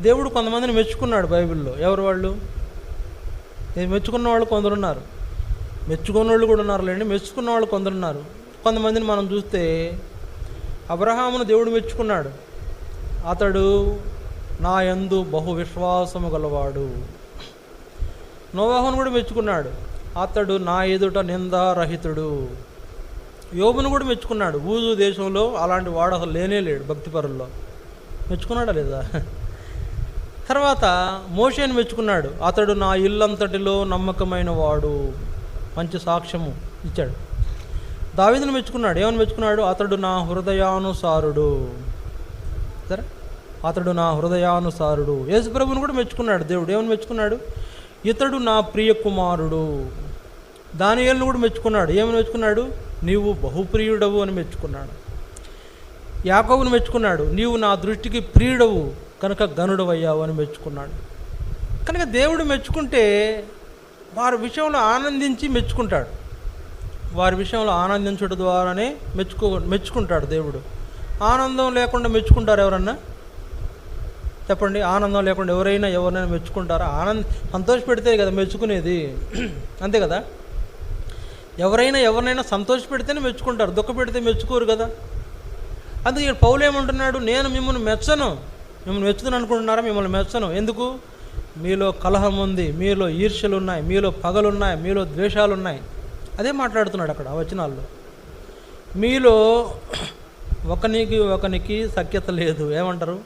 దేవుడు కొంతమందిని మెచ్చుకున్నాడు బైబిల్లో. ఎవరు వాళ్ళు? మెచ్చుకున్న వాళ్ళు కొందరున్నారు, మెచ్చుకున్న వాళ్ళు కూడా ఉన్నారులేండి. మెచ్చుకున్న వాళ్ళు కొందరున్నారు. కొంతమందిని మనం చూస్తే అబ్రహామును దేవుడు మెచ్చుకున్నాడు. అతడు నా యందు బహు విశ్వాసము గలవాడు. నోవాహును కూడా మెచ్చుకున్నాడు. అతడు నా ఎదుట నిందారహితుడు. యోబును కూడా మెచ్చుకున్నాడు. ఊజు దేశంలో అలాంటి వాడు అసలు లేనే లేడు భక్తిపరుల్లో. మెచ్చుకున్నాడా లేదా? తర్వాత మోషేని మెచ్చుకున్నాడు. అతడు నా ఇల్లంతటిలో నమ్మకమైన వాడు. మంచి సాక్ష్యము ఇచ్చాడు. దావీదును మెచ్చుకున్నాడు. ఏమని మెచ్చుకున్నాడు? అతడు నా హృదయానుసారుడు. సరే, అతడు నా హృదయానుసారుడు. యేసుప్రభుని కూడా మెచ్చుకున్నాడు దేవుడు. ఏమని మెచ్చుకున్నాడు? ఇతడు నా ప్రియ కుమారుడు. దానియేలును కూడా మెచ్చుకున్నాడు. ఏమని మెచ్చుకున్నాడు? నీవు బహుప్రియుడవు అని మెచ్చుకున్నాడు. యాకోబును మెచ్చుకున్నాడు. నీవు నా దృష్టికి ప్రియుడవు కనుక గనుడు అయ్యావు అని మెచ్చుకున్నాడు. కనుక దేవుడు మెచ్చుకుంటే వారి విషయంలో ఆనందించి మెచ్చుకుంటాడు. వారి విషయంలో ఆనందించడం ద్వారానే మెచ్చుకుంటాడు దేవుడు. ఆనందం లేకుండా మెచ్చుకుంటారు ఎవరన్నా? చెప్పండి. ఆనందం లేకుండా ఎవరైనా మెచ్చుకుంటారా? సంతోషపెడితే కదా మెచ్చుకునేది, అంతే కదా. ఎవరైనా సంతోషపెడితేనే మెచ్చుకుంటారు, దుఃఖపెడితే మెచ్చుకోరు కదా. అందుకే పౌలు ఏమంటున్నాడు? నేను మిమ్మల్ని మెచ్చుతాను అనుకుంటున్నారా? మిమ్మల్ని మెచ్చను. ఎందుకు? మీలో కలహం ఉంది, మీలో ఈర్ష్యలు ఉన్నాయి, మీలో పగలున్నాయి, మీలో ద్వేషాలు ఉన్నాయి. అదే మాట్లాడుతున్నాడు అక్కడ ఆ వచనాల్లో. మీలో ఒకనికి సఖ్యత లేదు, ఏమంటారు?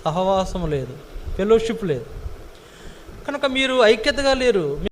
సహవాసం లేదు, ఫెలోషిప్ లేదు. కనుక మీరు ఐక్యతగా లేరు.